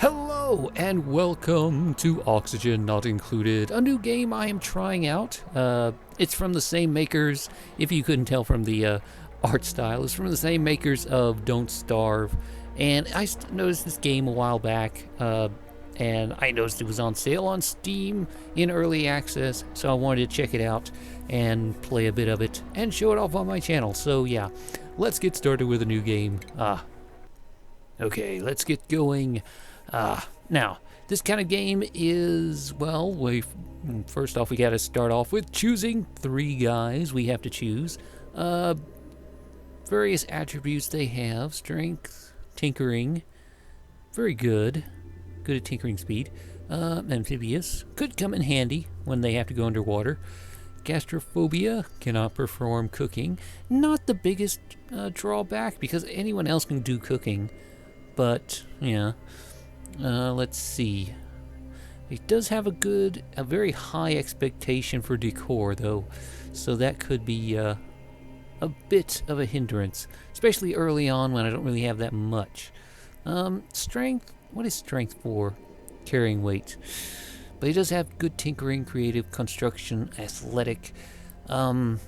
Hello and welcome to Oxygen Not Included, a new game I am trying out. It's from the same makers, if you couldn't tell from the art style, it's from the same makers of Don't Starve. And I noticed this game a while back, and I noticed it was on sale on Steam in early access, so I wanted to check it out and play a bit of it and show it off on my channel. So yeah, let's get started with a new game. Okay, let's get going. Now, this kind of game is, well, first off, we got to start off with choosing 3 guys we have to choose. Various attributes they have: strength, tinkering, very good at tinkering speed, amphibious, could come in handy when they have to go underwater, gastrophobia, cannot perform cooking, not the biggest drawback because anyone else can do cooking, but, yeah. Let's see. It does have a very high expectation for decor, though, so that could be a bit of a hindrance, especially early on when I don't really have that much. Strength. What is strength for? Carrying weight. But he does have good tinkering, creative, construction, athletic. Should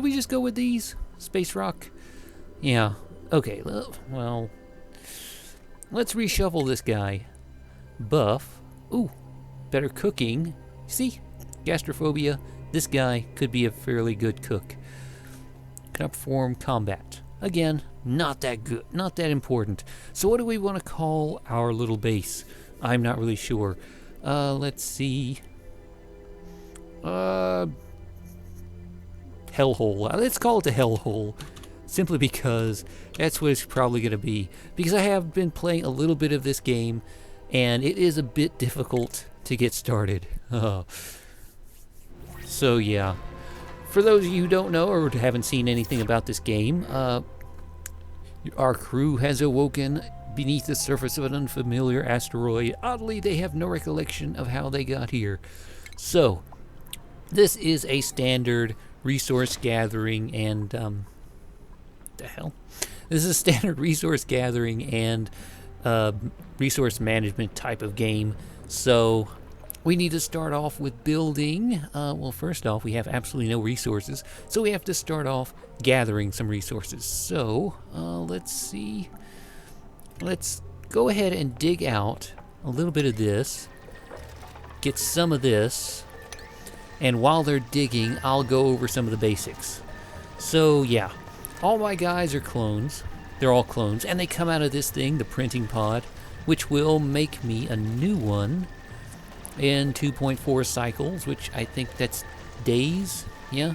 we just go with these? Space rock? Yeah. Okay. Well. Let's reshuffle this guy. Buff. Ooh, better cooking. See? Gastrophobia. This guy could be a fairly good cook. Can perform combat. Again, not that good. Not that important. So what do we want to call our little base? I'm not really sure. Let's see. Hellhole. Let's call it the Hellhole. Simply because that's what it's probably going to be. Because I have been playing a little bit of this game, and it is a bit difficult to get started. So yeah. For those of you who don't know or haven't seen anything about this game, our crew has awoken beneath the surface of an unfamiliar asteroid. Oddly, they have no recollection of how they got here. So, this is a standard resource gathering and, the hell? This is a standard resource gathering and resource management type of game. So we need to start off with building. Well, first off, we have absolutely no resources, so we have to start off gathering some resources. So let's see. Let's go ahead and dig out a little bit of this, get some of this, and while they're digging, I'll go over some of the basics. So yeah. All my guys are clones. They're all clones, and they come out of this thing, the printing pod, which will make me a new one in 2.4 cycles, which I think that's days, yeah?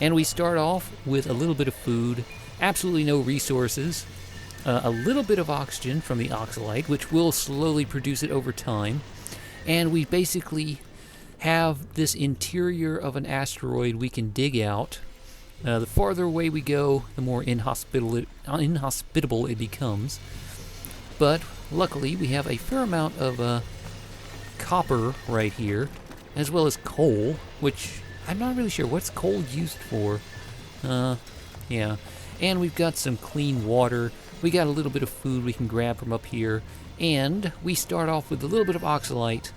And we start off with a little bit of food, absolutely no resources, a little bit of oxygen from the oxalite, which will slowly produce it over time, and we basically have this interior of an asteroid we can dig out. The farther away we go, the more inhospitable it becomes. But luckily, we have a fair amount of copper right here, as well as coal, which I'm not really sure what's coal used for. Yeah. And we've got some clean water. We got a little bit of food we can grab from up here. And we start off with a little bit of oxalite,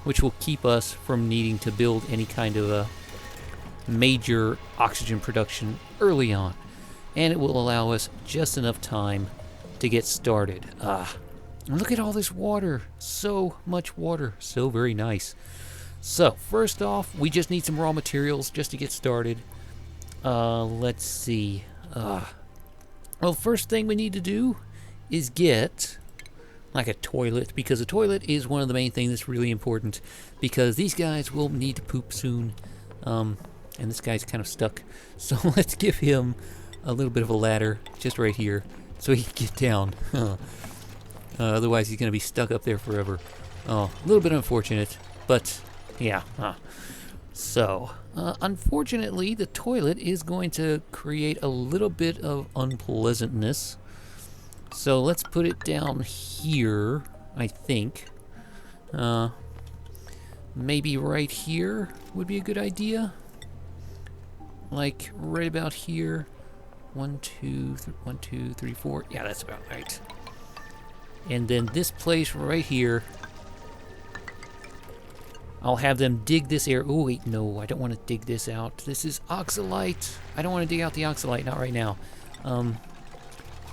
which will keep us from needing to build any kind of a major oxygen production early on, and it will allow us just enough time to get started. Look at all this water, so much water, so very nice. So first off, we just need some raw materials just to get started. Let's see. Well, first thing we need to do is get like a toilet, because a toilet is one of the main things that's really important, because these guys will need to poop soon. And this guy's kind of stuck. So let's give him a little bit of a ladder just right here so he can get down. Otherwise he's going to be stuck up there forever. Oh, a little bit unfortunate, but yeah. So, unfortunately, the toilet is going to create a little bit of unpleasantness. So let's put it down here, I think. Maybe right here would be a good idea. Like right about here. 1, 2, 3, 4. Yeah, that's about right. And then this place right here, I'll have them dig this area. Oh, wait, no, I don't want to dig this out. This is oxalite. I don't want to dig out the oxalite, not right now.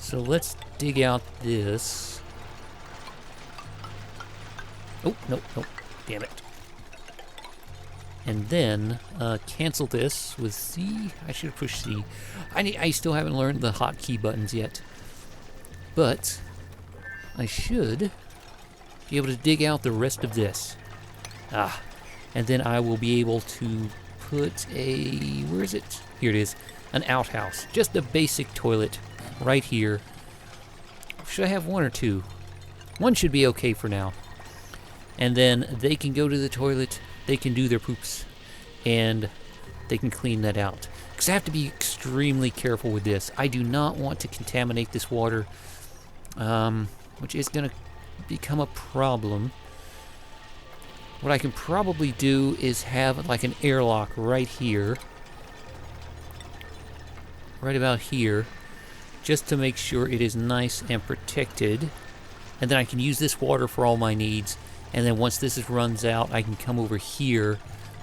So let's dig out this. Oh, no, damn it. And then cancel this with C. I should have pushed C. I still haven't learned the hotkey buttons yet. But I should be able to dig out the rest of this. And then I will be able to put a, where is it? Here it is, an outhouse. Just a basic toilet right here. Should I have one or two? One should be okay for now. And then they can go to the toilet, they can do their poops, and they can clean that out. Because I have to be extremely careful with this. I do not want to contaminate this water, which is going to become a problem. What I can probably do is have like an airlock right here. Right about here. Just to make sure it is nice and protected. And then I can use this water for all my needs. And then once this runs out, I can come over here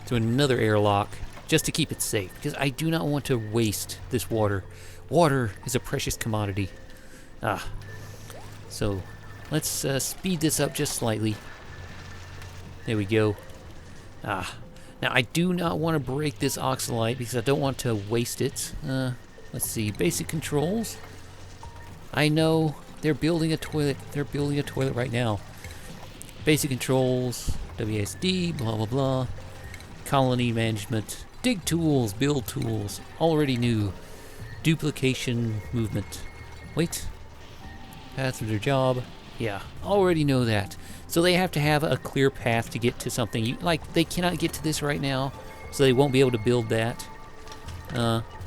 to another airlock just to keep it safe. Because I do not want to waste this water. Water is a precious commodity. So let's speed this up just slightly. There we go. Now I do not want to break this oxalite because I don't want to waste it. Let's see, basic controls. I know they're building a toilet. They're building a toilet right now. Basic controls, WSD, blah blah blah. Colony management, dig tools, build tools. Already new. Duplication movement. Wait. Path through their job. Yeah, already know that. So they have to have a clear path to get to something. Like, they cannot get to this right now, so they won't be able to build that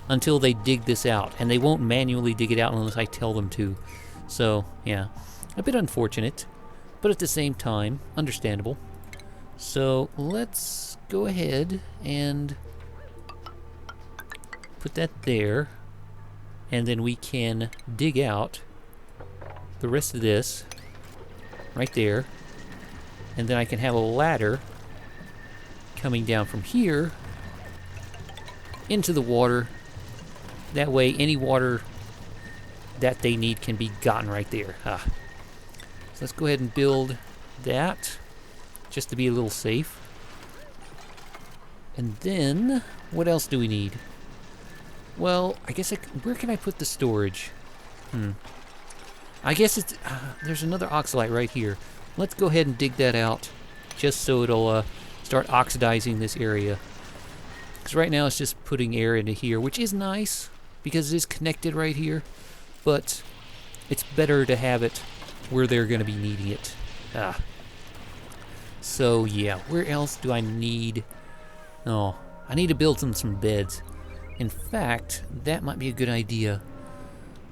until they dig this out. And they won't manually dig it out unless I tell them to. So, yeah, a bit unfortunate, but at the same time, understandable. So let's go ahead and put that there, and then we can dig out the rest of this right there. And then I can have a ladder coming down from here into the water. That way any water that they need can be gotten right there. So let's go ahead and build that just to be a little safe. And then what else do we need? Well, I guess where can I put the storage? I guess it's there's another oxalite right here. Let's go ahead and dig that out, just so it'll start oxidizing this area. Because right now it's just putting air into here, which is nice, because it is connected right here. But it's better to have it where they're going to be needing it. So yeah, where else do I need? Oh, I need to build some beds. In fact, that might be a good idea.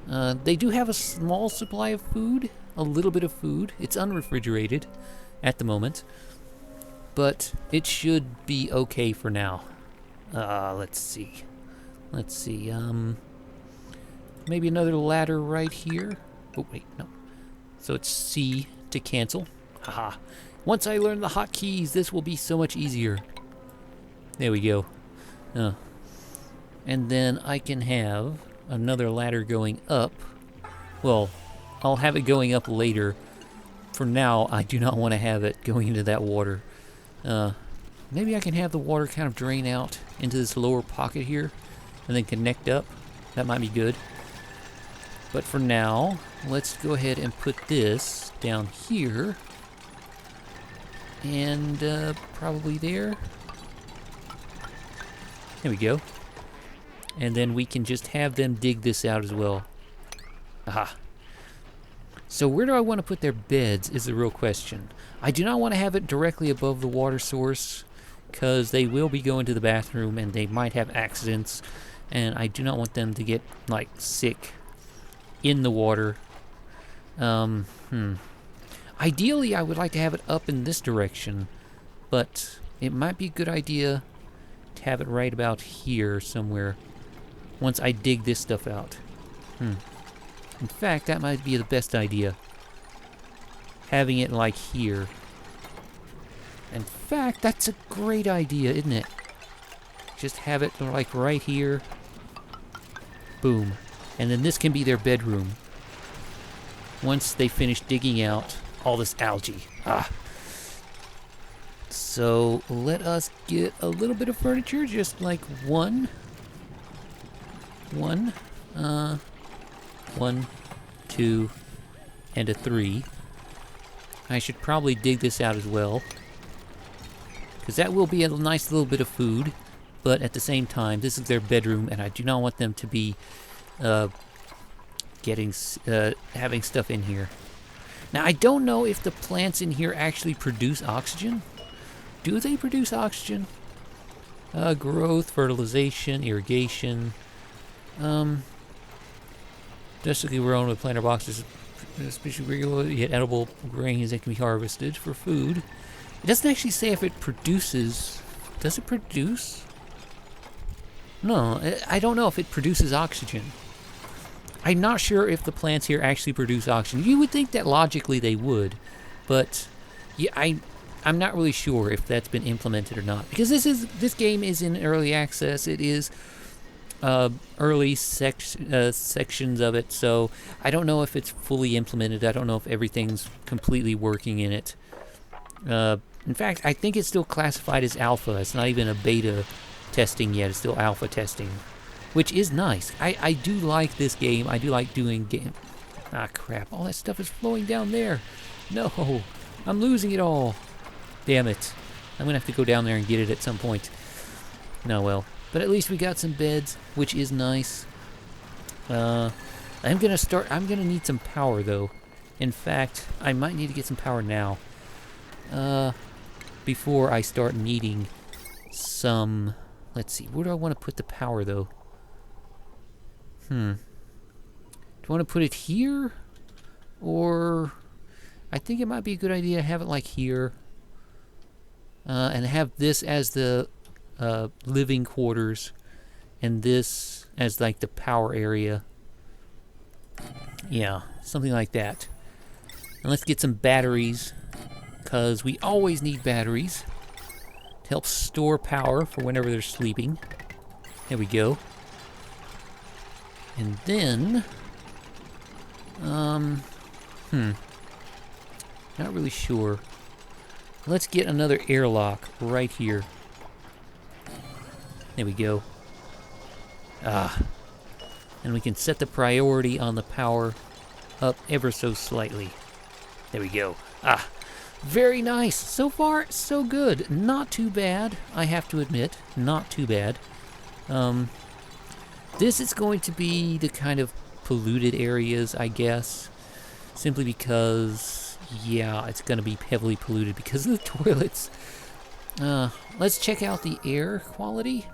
They do have a small supply of food. A little bit of food. It's unrefrigerated at the moment, but it should be okay for now. Let's see. Maybe another ladder right here. Oh wait, no. So it's C to cancel. Haha. Once I learn the hotkeys, this will be so much easier. There we go. And then I can have another ladder going up. Well, I'll have it going up later. For now, I do not want to have it going into that water. Maybe I can have the water kind of drain out into this lower pocket here and then connect up. That might be good. But for now, let's go ahead and put this down here. And probably there. There we go. And then we can just have them dig this out as well. Aha. So where do I want to put their beds is the real question. I do not want to have it directly above the water source, because they will be going to the bathroom and they might have accidents, and I do not want them to get like sick in the water. Ideally, I would like to have it up in this direction, but it might be a good idea to have it right about here somewhere once I dig this stuff out. In fact, that might be the best idea. having it like here. In fact, that's a great idea, isn't it? Just have it like right here. Boom. And then this can be their bedroom. Once they finish digging out all this algae. So let us get a little bit of furniture, just like one, 2, and a 3. I should probably dig this out as well, because that will be a nice little bit of food, but at the same time, this is their bedroom, and I do not want them to be having stuff in here. Now, I don't know if the plants in here actually produce oxygen. Do they produce oxygen? Growth, fertilization, irrigation. Domestically grown with planter boxes, especially regularly yet edible grains that can be harvested for food. It doesn't actually say if it produces. Does it produce? No, I don't know if it produces oxygen. I'm not sure if the plants here actually produce oxygen. You would think that logically they would, but yeah, I'm not really sure if that's been implemented or not, because this game is in early access. It is early sections of it, so I don't know if it's fully implemented. I don't know if everything's completely working in it. In fact, I think it's still classified as alpha. It's not even a beta testing yet. It's still alpha testing, which is nice. I do like this game. I do like doing game. Ah, crap. All that stuff is flowing down there. No, I'm losing it all. Damn it. I'm going to have to go down there and get it at some point. No, well. But at least we got some beds, which is nice. I'm going to need some power, though. In fact, I might need to get some power now. Before I start needing some... Let's see, where do I want to put the power, though? Do I want to put it here? Or... I think it might be a good idea to have it like here. And have this as the living quarters. And this as like the power area. Yeah, something like that. And let's get some batteries, because we always need batteries to help store power for whenever they're sleeping. There we go. And then, not really sure. Let's get another airlock right here. There we go. And we can set the priority on the power up ever so slightly. There we go. Very nice. So far, so good. Not too bad, I have to admit. Not too bad. This is going to be the kind of polluted areas, I guess. Simply because, yeah, it's going to be heavily polluted because of the toilets. Let's check out the air quality.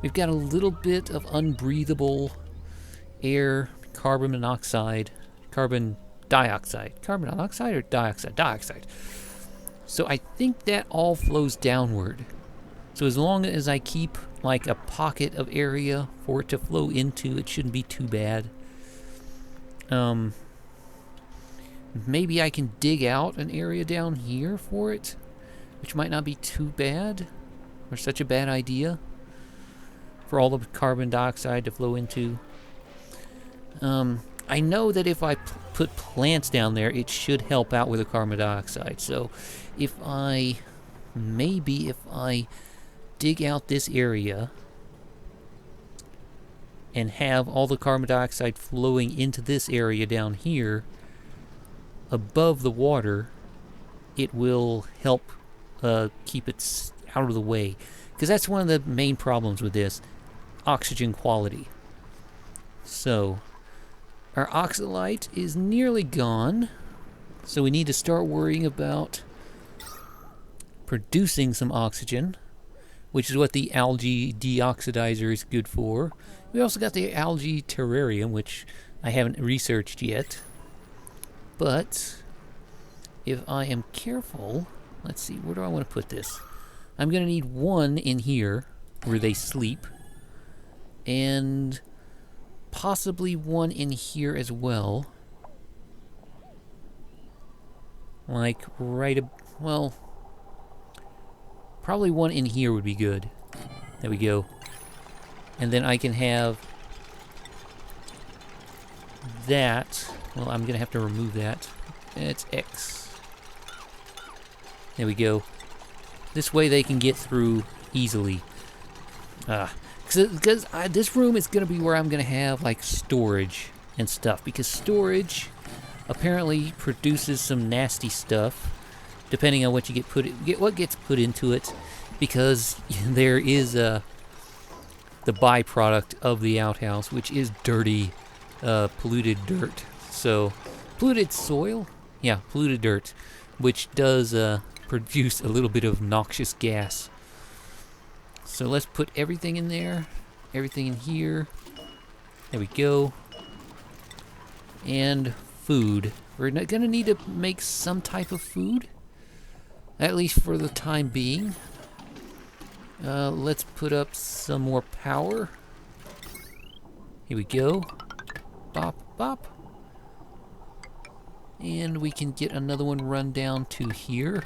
We've got a little bit of unbreathable air, carbon monoxide, carbon dioxide. Carbon monoxide or dioxide? Dioxide. So I think that all flows downward. So as long as I keep like a pocket of area for it to flow into, it shouldn't be too bad. Maybe I can dig out an area down here for it, which might not be too bad, or such a bad idea, for all the carbon dioxide to flow into. I know that if I put plants down there, it should help out with the carbon dioxide. So if I dig out this area and have all the carbon dioxide flowing into this area down here above the water, it will help keep it out of the way, because that's one of the main problems with this: oxygen quality. So our oxalite is nearly gone, so we need to start worrying about producing some oxygen, which is what the algae deoxidizer is good for. We also got the algae terrarium, which I haven't researched yet. But if I am careful, let's see, where do I want to put this? I'm going to need one in here where they sleep, and possibly one in here as well. Like well, probably one in here would be good. There we go. And then I can have that. Well, I'm gonna have to remove that. It's X. There we go. This way they can get through easily. Because this room is gonna be where I'm gonna have like storage and stuff, because storage apparently produces some nasty stuff depending on what you what gets put into it, because there is the byproduct of the outhouse, which is dirty, polluted dirt. So polluted soil, yeah, polluted dirt, which does produce a little bit of noxious gas. So let's put everything in there, everything in here. There we go. And food. We're gonna need to make some type of food, at least for the time being. Let's put up some more power. Here we go. Bop, bop. And we can get another one run down to here.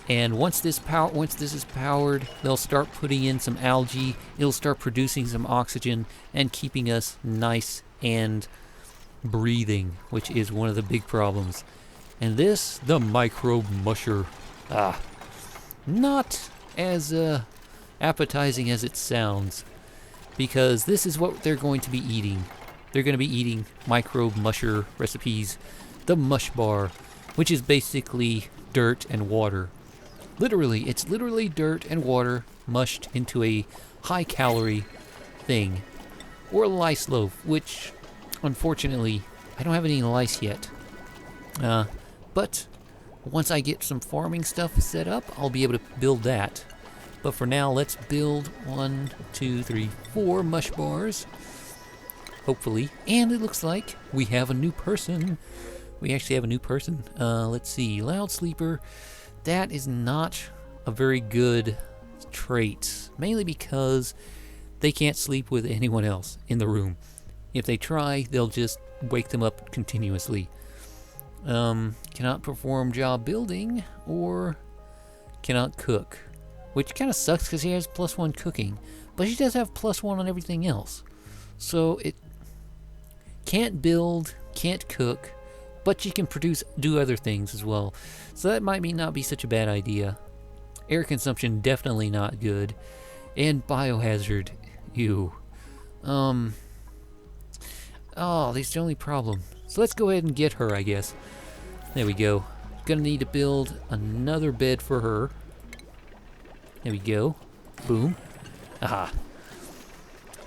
And once this is powered, they'll start putting in some algae. It'll start producing some oxygen and keeping us nice and breathing, which is one of the big problems. And this, the microbe musher. Not as appetizing as it sounds, because this is what they're going to be eating. They're going to be eating microbe musher recipes, the mush bar, which is basically dirt and water. Literally, it's literally dirt and water mushed into a high-calorie thing. Or lice loaf, which, unfortunately, I don't have any lice yet. But once I get some farming stuff set up, I'll be able to build that. But for now, let's build 1, 2, 3, 4 mush bars. Hopefully. And it looks like we have a new person. We actually have a new person. Let's see. Loud sleeper. That is not a very good trait. Mainly because they can't sleep with anyone else in the room. If they try, they'll just wake them up continuously. Cannot perform job building or cannot cook. Which kind of sucks because he has +1 cooking. But she does have +1 on everything else. So it can't build, can't cook, but she can do other things as well. So that might not be such a bad idea. Air consumption, definitely not good. And biohazard, ew. Oh, that's the only problem. So let's go ahead and get her, I guess. There we go. Gonna need to build another bed for her. There we go. Boom. Aha.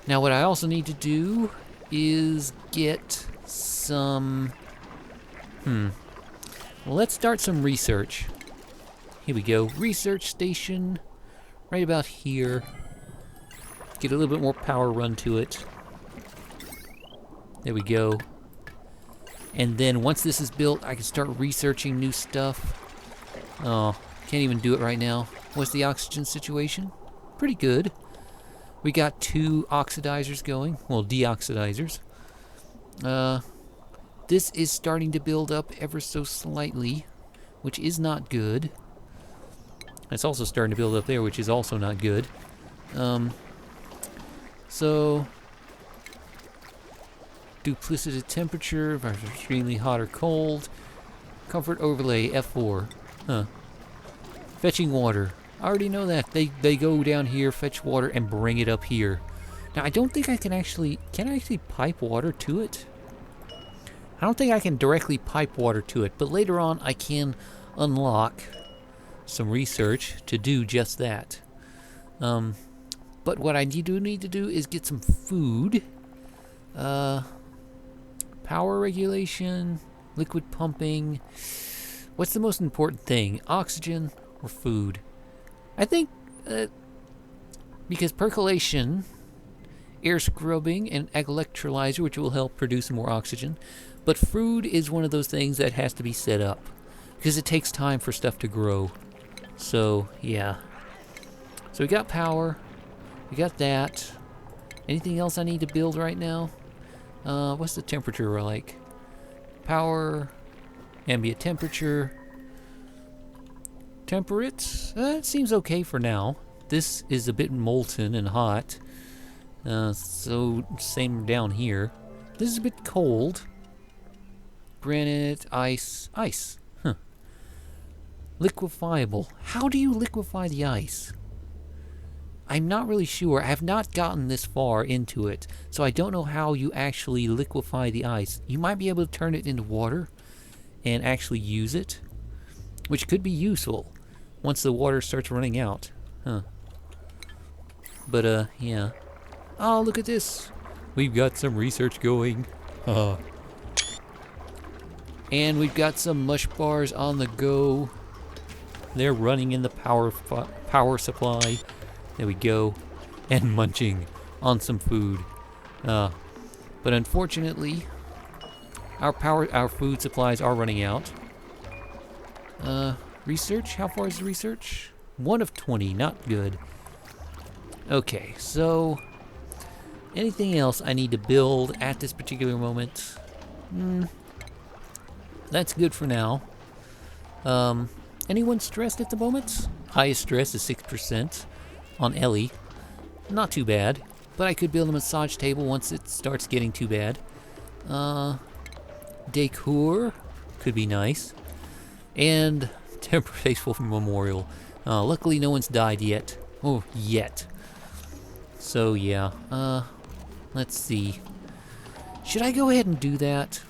Now what I also need to do is get some... Well, let's start some research. Here we go. Research station. Right about here. Get a little bit more power run to it. There we go. And then once this is built, I can start researching new stuff. Oh, can't even do it right now. What's the oxygen situation? Pretty good. We got 2 oxidizers going. Well, deoxidizers. This is starting to build up ever so slightly, which is not good. It's also starting to build up there, which is also not good. So... duplicity temperature, extremely hot or cold. Comfort overlay, F4. Huh. Fetching water. I already know that. They go down here, fetch water, and bring it up here. Now, I don't think I can actually... Can I actually pipe water to it? I don't think I can directly pipe water to it, but later on I can unlock some research to do just that. But what I need to do is get some food. Power regulation, liquid pumping. What's the most important thing? Oxygen or food? I think because percolation, air scrubbing, and electrolyzer, which will help produce more oxygen. But food is one of those things that has to be set up because it takes time for stuff to grow. So, yeah. So we got power. We got that. Anything else I need to build right now? What's the temperature like? Power. Ambient temperature. Temperate. It seems okay for now. This is a bit molten and hot. So same down here. This is a bit cold. Granite, ice, ice. Huh. Liquefiable. How do you liquefy the ice? I'm not really sure. I have not gotten this far into it, so I don't know how you actually liquefy the ice. You might be able to turn it into water and actually use it, which could be useful once the water starts running out. Huh. But, yeah. Oh, look at this. We've got some research going. And we've got some mush bars on the go. They're running in the power supply. There we go. And munching on some food. But unfortunately, our food supplies are running out. Research? How far is the research? 1 of 20, not good. Okay, so anything else I need to build at this particular moment? That's good for now. Anyone stressed at the moment? Highest stress is 6% on Ellie. Not too bad, but I could build a massage table once it starts getting too bad. Decor could be nice. And temperate memorial. Luckily no one's died yet. Oh, yet. So yeah, let's see. Should I go ahead and do that?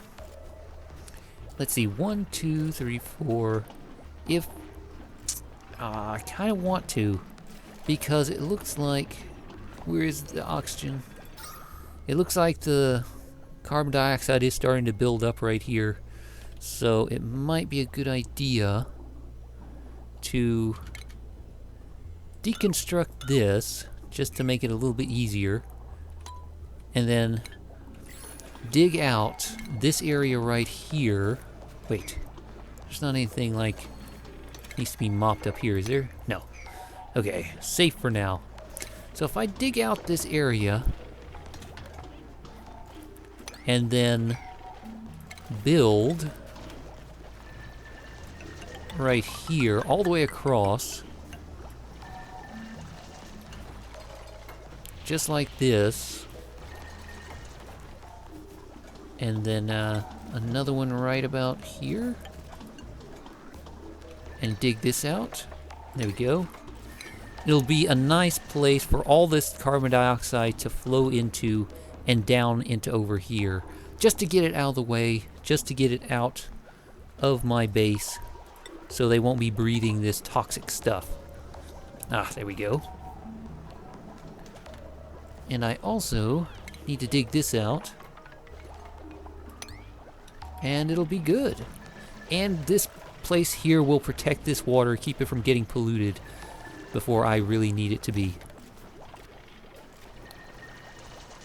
Let's see, 1, 2, 3, 4. If I kind of want to, because it looks like, where is the oxygen? It looks like the carbon dioxide is starting to build up right here, so it might be a good idea to deconstruct this just to make it a little bit easier, and then dig out this area right here. Wait, there's not anything like needs to be mopped up here, is there? No. Okay, safe for now. So if I dig out this area and then build right here all the way across, just like this, and then another one right about here, and dig this out. There we go. It'll be a nice place for all this carbon dioxide to flow into and down into over here, just to get it out of the way, just to get it out of my base, so they won't be breathing this toxic stuff. Ah, there we go. And I also need to dig this out, and it'll be good. And this place here will protect this water, keep it from getting polluted before I really need it to be.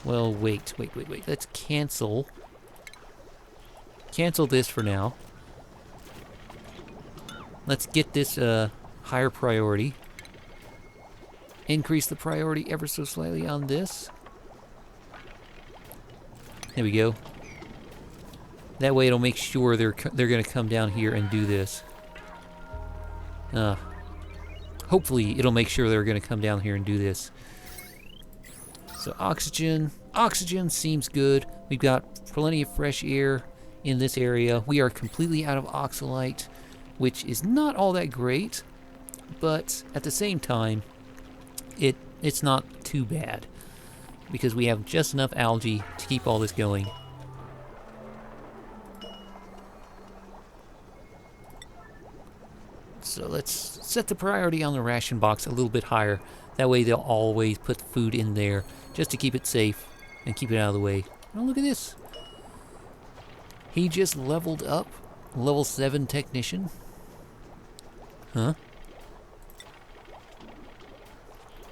Well, wait. Let's cancel this for now. Let's get this higher priority. Increase the priority ever so slightly on this. There we go. That way it'll make sure they're going to come down here and do this. Hopefully it'll make sure they're going to come down here and do this. So oxygen seems good. We've got plenty of fresh air in this area. We are completely out of oxalite, which is not all that great, but at the same time, it's not too bad because we have just enough algae to keep all this going. So let's set the priority on the ration box a little bit higher. That way they'll always put food in there just to keep it safe and keep it out of the way. Oh, look at this. He just leveled up. Level 7 technician. Huh?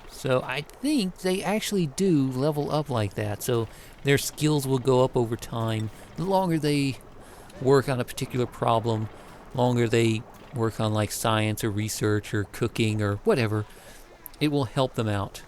So I think they actually do level up like that. So their skills will go up over time. The longer they work on a particular problem, longer they work on like science or research or cooking or whatever, it will help them out.